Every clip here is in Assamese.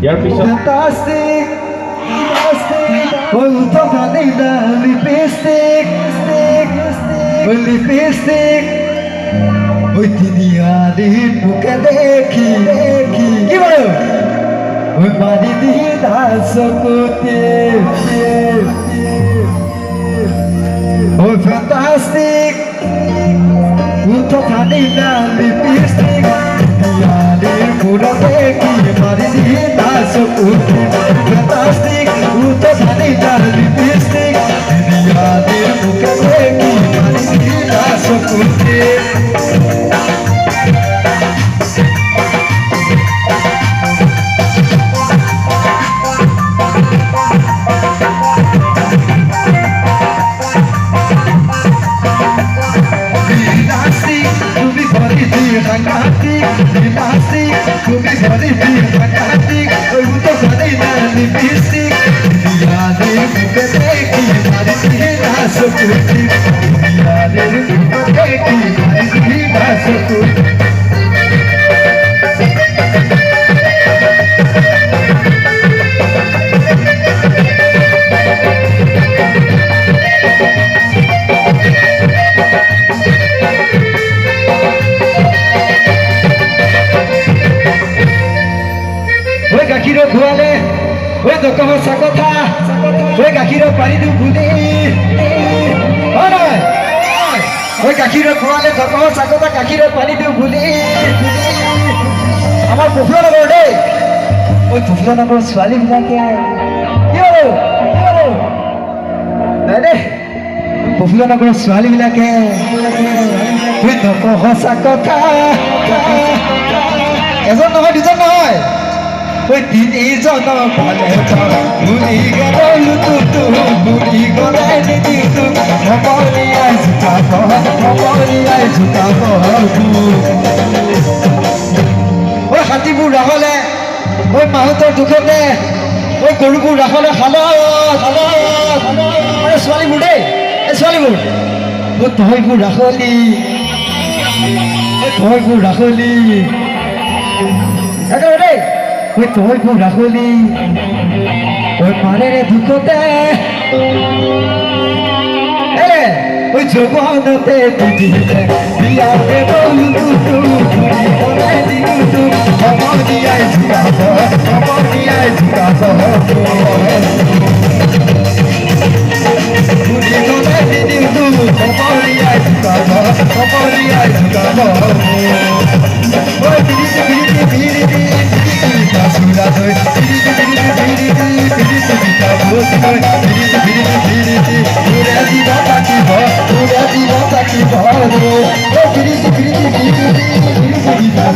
ইয়াৰ পিছত Fantastic, oh, tocanina, lipstick, lipstick. Oi, tinia di buka deki, gimana? Oi, mani di dasokutip. Oh, fantastic, oh, tocanina, lipstick. Tinia di buka deki, mani di dasokutip. Fantastic, oh, tocanina, lipstick. Tinia di buka deki, mani di dasokutip. গাখীৰৰ খোৱালে ঐ দকহ চাকথা ঐ গাখীৰৰ পানী দিওঁ ভুলি হয় নহয় ঐ গাখীৰৰ খোৱালে দকহ চাকথা গাখীৰৰ পানী দিওঁ ভুলি আমাৰ পুফুলা নগৰ দেই ঐ পুফুলা নগৰৰ ছোৱালীবিলাকে নাই দেই পুফুলা নগৰৰ ছোৱালীবিলাকে ঐ দকহ চাকথা এজন নহয় দুজন নহয় oi তিনিজন পালে বুঢ়ী গ'ল তুতু বুঢ়ী গ'লে নিদিতু সমলিয়াই জোকাব ঐ হাতীবোৰ ৰাখলে ঐ মাহঁতৰ দুখতে ঐ গৰুবোৰ ৰাখলে শালত ছোৱালীবোৰ দেই এই ছোৱালীবোৰ ঐ তইবোৰ ৰাখলি একেবাৰে দেই oi toy ko rakholi oi mare re dukote oi jogonote didile biya de bolu tu oi dinutu amoni ai jugabo Budi kone dinutu amoni ai jugabo oi biri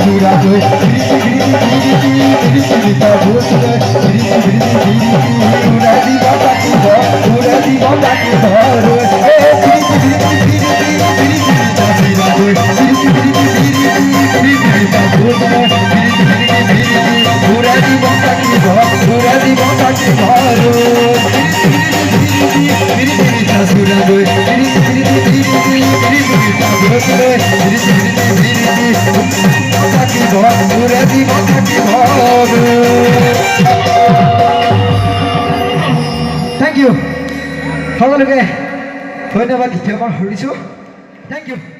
Sura doy, Thank you. সকলোকে ধন্যবাদ জ্ঞাপন কৰিছোঁ। Thank you.